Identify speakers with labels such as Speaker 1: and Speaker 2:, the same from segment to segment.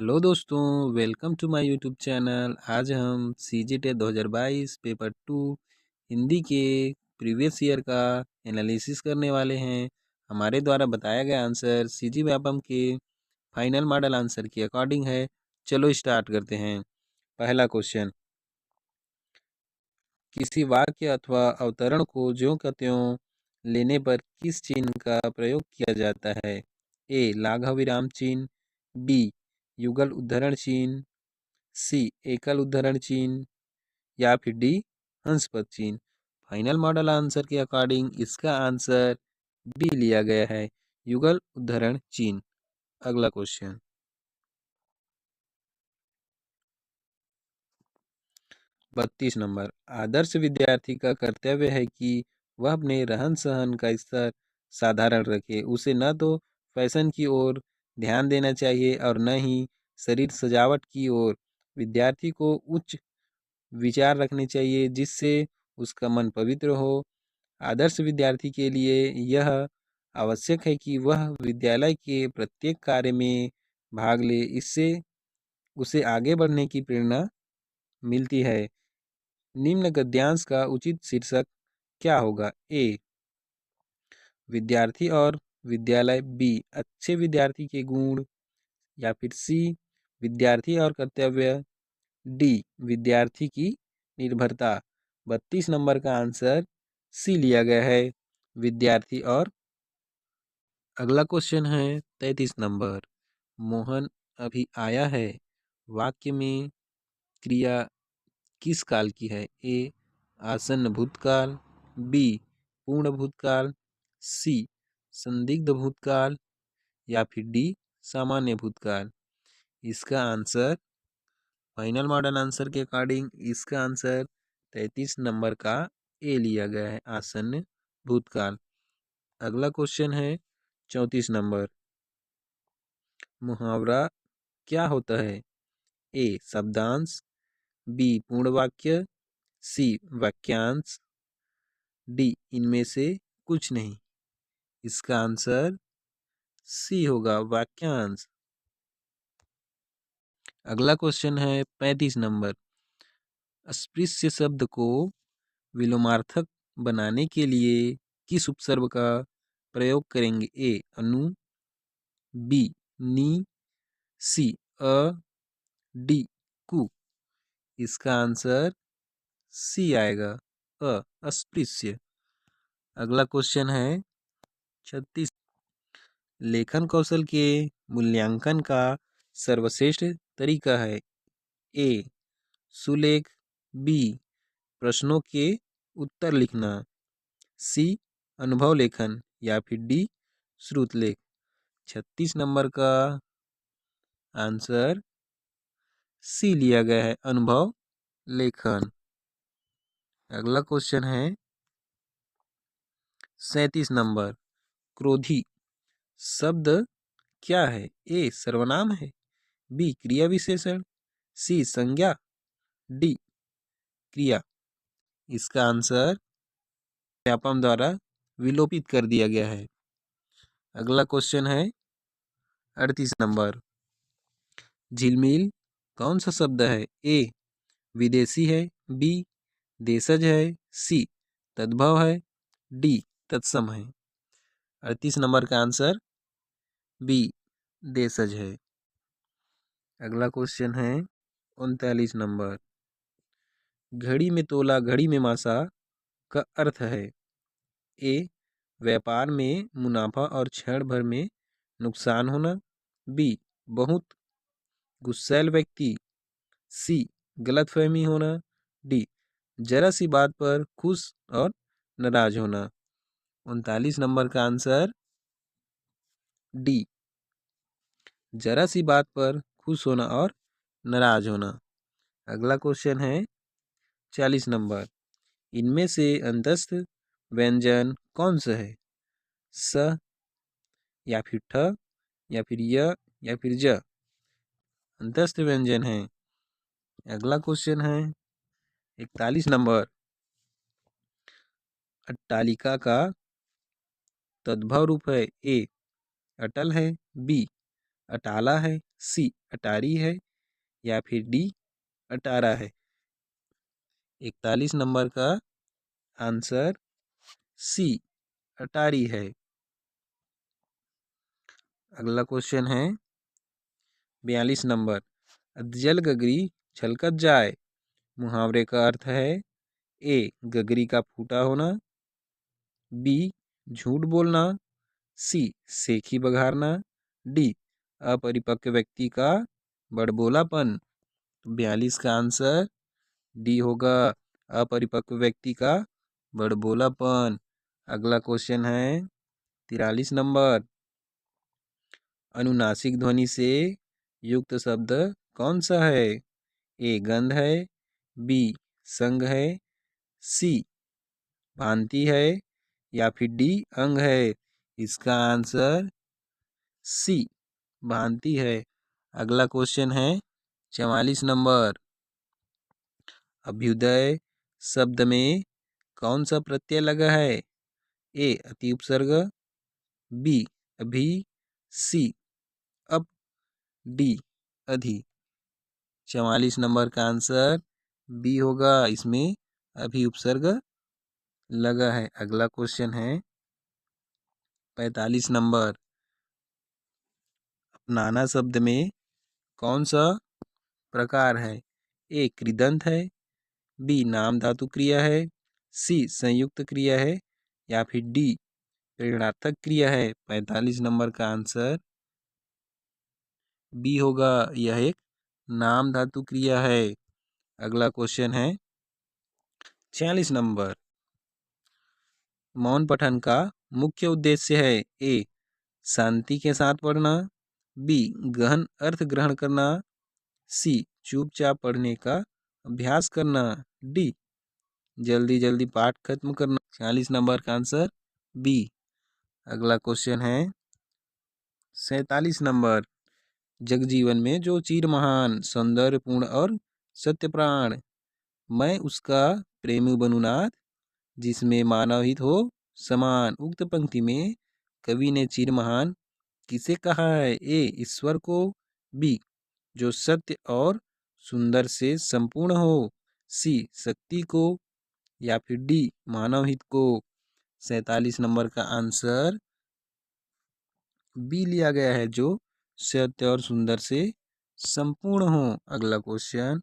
Speaker 1: Hello दोस्तों, welcome to my YouTube channel. आज हम सीजीटी 2022 पेपर 2 हिंदी के प्रीवियस ईयर का एनालिसिस करने वाले हैं। हमारे द्वारा बताया गया आंसर सीजी व्यापम के फाइनल मॉडल आंसर के अकॉर्डिंग है। चलो स्टार्ट करते हैं। पहला क्वेश्चन, किसी वाक्य अथवा अवतरण को ज्यों का त्यों लेने पर किस चिन्ह का प्रयोग किया जाता है? ए लाघव विराम चिन्ह, बी युगल उद्धरण चिन्ह, सी एकल उद्धरण चिन्ह या फिर डी हंस पद चिन्ह। फाइनल मॉडल आंसर के अकॉर्डिंग इसका आंसर डी लिया गया है, युगल उद्धरण चिन्ह। अगला क्वेश्चन, 32 नंबर, आदर्श विद्यार्थी का कर्तव्य है कि वह अपने रहन सहन का स्तर साधारण रखे। उसे न तो फैशन की ओर ध्यान देना चाहिए और न ही शरीर सजावट की ओर। विद्यार्थी को उच्च विचार रखने चाहिए जिससे उसका मन पवित्र हो। आदर्श विद्यार्थी के लिए यह आवश्यक है कि वह विद्यालय के प्रत्येक कार्य में भाग ले, इससे उसे आगे बढ़ने की प्रेरणा मिलती है। निम्न गद्यांश का उचित शीर्षक क्या होगा? ए विद्यार्थी और विद्यालय, बी अच्छे विद्यार्थी के गुण, या फिर सी विद्यार्थी और कर्तव्य, डी विद्यार्थी की निर्भरता। 32 नंबर का आंसर सी लिया गया है, विद्यार्थी और। अगला क्वेश्चन है 33 नंबर, मोहन अभी आया है वाक्य में क्रिया किस काल की है? ए आसन्न भूतकाल, बी पूर्ण भूतकाल, सी संदिग्ध भूतकाल या फिर डी सामान्य भूतकाल। इसका आंसर फाइनल मॉडल आंसर के अकॉर्डिंग इसका आंसर 33 नंबर का ए लिया गया है, आसन्न भूतकाल। अगला क्वेश्चन है 34 नंबर, मुहावरा क्या होता है? ए शब्दांश, बी पूर्ण वाक्य, सी वाक्यांश, डी इनमें से कुछ नहीं। इसका आंसर सी होगा, वाक्यांश। अगला क्वेश्चन है 35 नंबर, अस्पृश्य शब्द को विलोमार्थक बनाने के लिए किस उपसर्ग का प्रयोग करेंगे? ए अनु, बी नी, सी अ, डी कु। इसका आंसर सी आएगा, अ अस्पृश्य। अगला क्वेश्चन है 36, लेखन कौशल के मूल्यांकन का सर्वश्रेष्ठ तरीका है? ए सुलेख, बी प्रश्नों के उत्तर लिखना, सी अनुभव लेखन या फिर डी श्रुत लेख। 36 नंबर का आंसर सी लिया गया है, अनुभव लेखन। अगला क्वेश्चन है 37 नंबर, क्रोधी शब्द क्या है? ए सर्वनाम है, बी क्रिया विशेषण, सी संज्ञा, डी क्रिया। इसका आंसर व्यापम द्वारा विलोपित कर दिया गया है। अगला क्वेश्चन है 38 नंबर, झिलमिल कौन सा शब्द है? ए विदेशी है, बी देशज है, सी तद्भव है, डी तत्सम है। 38 नंबर का आंसर बी देशज है। अगला क्वेश्चन है 39 नंबर, घड़ी में तोला घड़ी में मासा का अर्थ है? ए व्यापार में मुनाफा और क्षण भर में नुकसान होना, बी बहुत गुस्सैल व्यक्ति, सी गलतफहमी होना, डी जरा सी बात पर खुश और नाराज होना। 39 नंबर का आंसर डी जरा सी बात पर खुश होना और नाराज होना। अगला क्वेश्चन है 40 नंबर, इनमें से अंतस्थ व्यंजन कौन सा है? स या फिर ठ या फिर य या फिर ज अंतस्थ व्यंजन है। अगला क्वेश्चन है 41 नंबर, अट्टालिका का तद्भव रूप है? ए अटल है, बी अटाला है, सी अटारी है या फिर डी अटारा है। 41 नंबर का आंसर सी अटारी है। अगला क्वेश्चन है 42 नंबर। जल गगरी छलकत जाए मुहावरे का अर्थ है ए गगरी का फूटा होना, बी झूठ बोलना, सी सेखी बघारना, डी अपरिपक्व व्यक्ति का बड़बोलापन। 42 का आंसर डी होगा, अपरिपक्व व्यक्ति का बड़बोलापन। अगला क्वेश्चन है 43 नंबर। अनुनासिक ध्वनि से युक्त शब्द कौन सा है? ए गंध है, बी संग है, सी भांति है या फिर डी अंग है। इसका आंसर सी भांति है। अगला क्वेश्चन है 44 नंबर। अभ्युदय शब्द में कौन सा प्रत्यय लगा है? ए अति उपसर्ग, बी अभी, सी अब, डी अधि। 44 नंबर का आंसर बी होगा, इसमें अभी उपसर्ग लगा है। अगला क्वेश्चन है 45 नंबर। अपनाना शब्द में कौन सा प्रकार है? ए कृदंत है, बी नाम धातु क्रिया है, सी संयुक्त क्रिया है या फिर डी ऋणार्थक क्रिया है। 45 नंबर का आंसर बी होगा, यह एक नाम धातु क्रिया है। अगला क्वेश्चन है 46 नंबर। मौन पठन का मुख्य उद्देश्य है? ए शांति के साथ पढ़ना, बी गहन अर्थ ग्रहण करना, सी चुपचाप पढ़ने का अभ्यास करना, डी जल्दी जल्दी पाठ खत्म करना। 46 नंबर का आंसर बी। अगला क्वेश्चन है 47 नंबर। जगजीवन में जो चीर महान सौंदर्यपूर्ण और सत्यप्राण, मैं उसका प्रेमी बनूं नाथ, जिसमें मानव हित हो समान। उक्त पंक्ति में कवि ने चीर महान किसे कहा है? ए ईश्वर को, बी जो सत्य और सुंदर से संपूर्ण हो, सी शक्ति को या फिर डी मानव हित को। 47 नंबर का आंसर बी लिया गया है, जो सत्य और सुंदर से संपूर्ण हो। अगला क्वेश्चन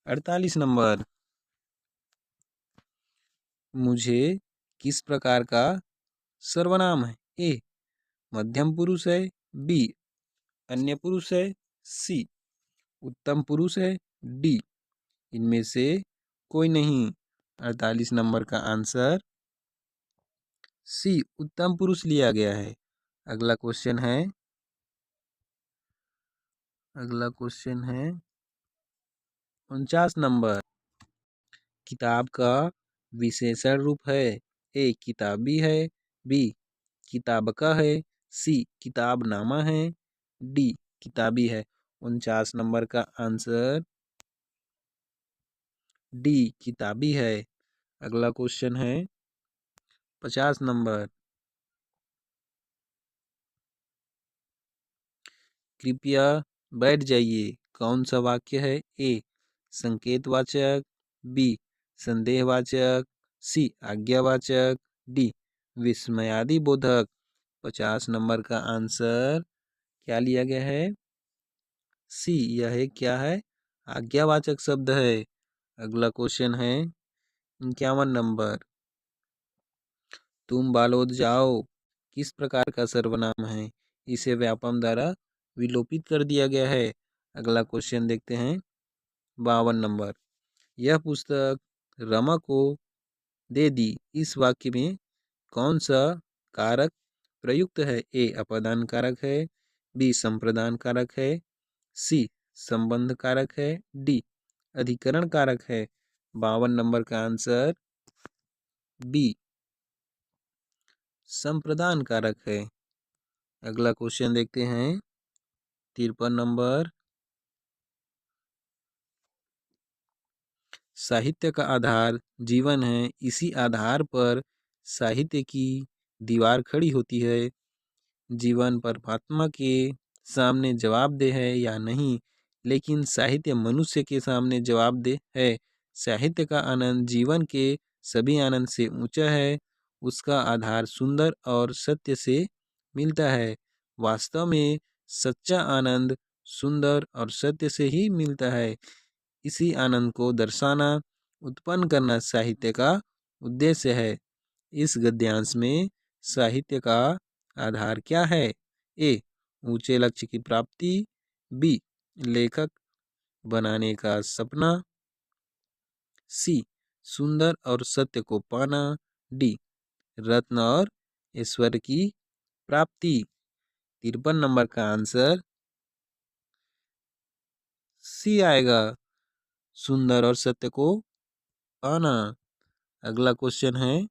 Speaker 1: 48 नंबर। मुझे किस प्रकार का सर्वनाम है? ए मध्यम पुरुष है, बी अन्य पुरुष है, सी उत्तम पुरुष है, डी इनमें से कोई नहीं। 48 नंबर का आंसर सी उत्तम पुरुष लिया गया है। अगला क्वेश्चन है 49 नंबर। किताब का विशेषण रूप है? ए किताबी है, बी किताब का है, सी किताबनामा है, डी किताबी है। 49 नंबर का आंसर डी किताबी है। अगला क्वेश्चन है 50 नंबर। कृपया बैठ जाइए कौन सा वाक्य है? ए संकेतवाचक, बी संदेहवाचक, सी आज्ञावाचक, डी विस्मयादि बोधक। 50 नंबर का आंसर क्या लिया गया है? सी, यह क्या है? आज्ञावाचक शब्द है। अगला क्वेश्चन है 51 नंबर। तुम बालोद जाओ किस प्रकार का सर्वनाम है? इसे व्यापम द्वारा विलोपित कर दिया गया है। अगला क्वेश्चन देखते हैं 52 नंबर। यह पुस्तक रमा को दे दी, इस वाक्य में कौन सा कारक प्रयुक्त है? ए अपादान कारक है, बी संप्रदान कारक है, सी संबंध कारक है, डी अधिकरण कारक है। 52 नंबर का आंसर बी संप्रदान कारक है। अगला क्वेश्चन देखते हैं 53 नंबर। साहित्य का आधार जीवन है, इसी आधार पर साहित्य की दीवार खड़ी होती है। जीवन परमात्मा के सामने जवाबदेह है या नहीं, लेकिन साहित्य मनुष्य के सामने जवाबदेह है। साहित्य का आनंद जीवन के सभी आनंद से ऊंचा है। उसका आधार सुंदर और सत्य से मिलता है। वास्तव में सच्चा आनंद सुंदर और सत्य से ही मिलता है। इसी आनंद को दर्शाना, उत्पन्न करना साहित्य का उद्देश्य है। इस गद्यांश में साहित्य का आधार क्या है? ए, ऊंचे लक्ष्य की प्राप्ति। बी, लेखक बनाने का सपना। सी, सुंदर और सत्य को पाना। डी, रत्न और ऐश्वर्य की प्राप्ति। 53 नंबर का आंसर सी आएगा, सुंदर और सत्य को पाना। अगला क्वेश्चन है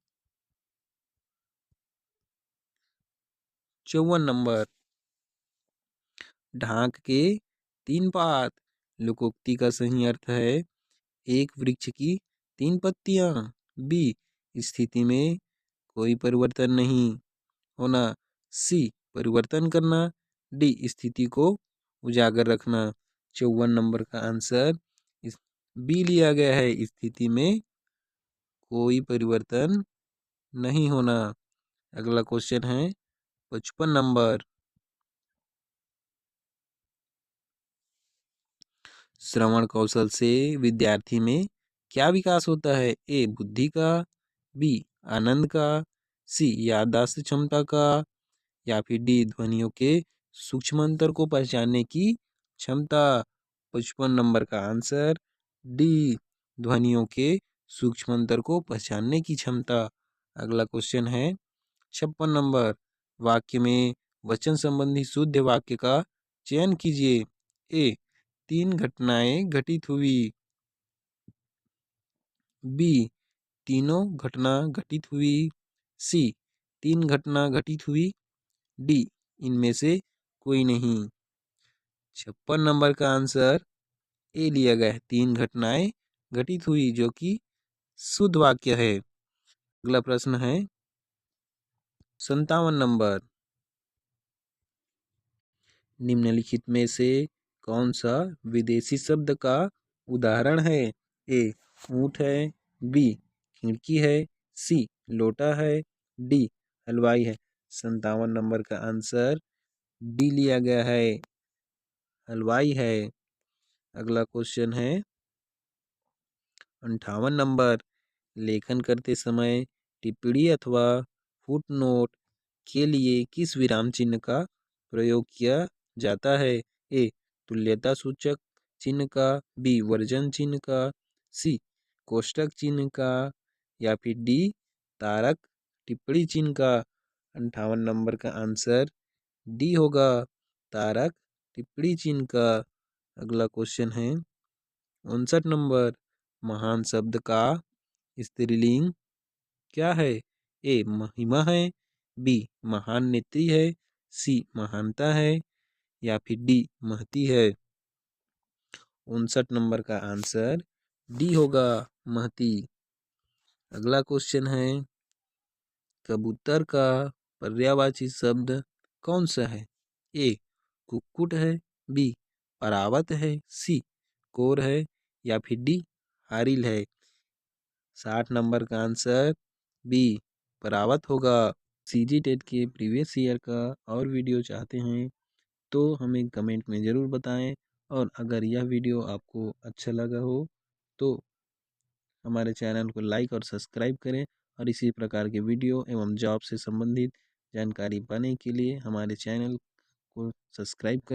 Speaker 1: 54 नंबर। ढाक के 3 पात। लोकोक्ति का सही अर्थ है एक वृक्ष की 3 पत्तियां। बी, स्थिति में कोई परिवर्तन नहीं होना। सी, परिवर्तन करना। डी, स्थिति को उजागर रखना। 54 नंबर का आंसर बी लिया गया है, स्थिति में कोई परिवर्तन नहीं होना। अगला क्वेश्चन है 55 नंबर। श्रवण कौशल से विद्यार्थी में क्या विकास होता है? ए, बुद्धि का। बी, आनंद का। सी, याददाश्त क्षमता का। या फिर डी, ध्वनियों के सूक्ष्म अंतर को पहचानने की क्षमता। 55 नंबर का आंसर डी, ध्वनियों के सूक्ष्म अंतर को पहचानने की क्षमता। अगला क्वेश्चन है 56 नंबर। वाक्य में वचन संबंधी शुद्ध वाक्य का चयन कीजिए। ए, 3 घटनाएं घटित हुई। बी, तीनों घटना घटित हुई। सी, 3 घटना घटित हुई। डी, इनमें से कोई नहीं। 56 नंबर का आंसर ए लिया गया है, 3 घटनाएं घटित हुई, जो कि शुद्ध वाक्य है। अगला प्रश्न है 57 नंबर। निम्नलिखित में से कौन सा विदेशी शब्द का उदाहरण है? ए, ऊंट है। बी, खिड़की है। सी, लोटा है। डी, हलवाई है। 57 नंबर का आंसर डी लिया गया है, हलवाई है। अगला क्वेश्चन है 58 नंबर। लेखन करते समय टिप्पणी अथवा फुटनोट के लिए किस विराम चिन्ह का प्रयोग किया जाता है? ए, तुल्यता सूचक चिन्ह का। बी, वर्जन चिन्ह का। सी, कोष्टक चिन्ह का। या फिर डी, तारक टिप्पणी चिन्ह का। 58 नंबर का आंसर डी होगा, तारक टिप्पणी चिन्ह का। अगला क्वेश्चन है 59 नंबर। महान शब्द का स्त्रीलिंग क्या है? ए, महिमा है। बी, महान नेत्री है। सी, महानता है। या फिर डी, महती है। 59 नंबर का आंसर डी होगा, महती। अगला क्वेश्चन है कबूतर का पर्यायवाची शब्द कौन सा है? ए, कुक्कुट है। बी, परावत है। सी, कोर है। या फिर डी, हारिल है। 60 नंबर का आंसर बी, परावत होगा। सीजी टेट के प्रीवियस ईयर का और वीडियो चाहते हैं तो हमें कमेंट में ज़रूर बताएं। और अगर यह वीडियो आपको अच्छा लगा हो तो हमारे चैनल को लाइक और सब्सक्राइब करें। और इसी प्रकार के वीडियो एवं जॉब से संबंधित जानकारी पाने के लिए हमारे चैनल को सब्सक्राइब करें।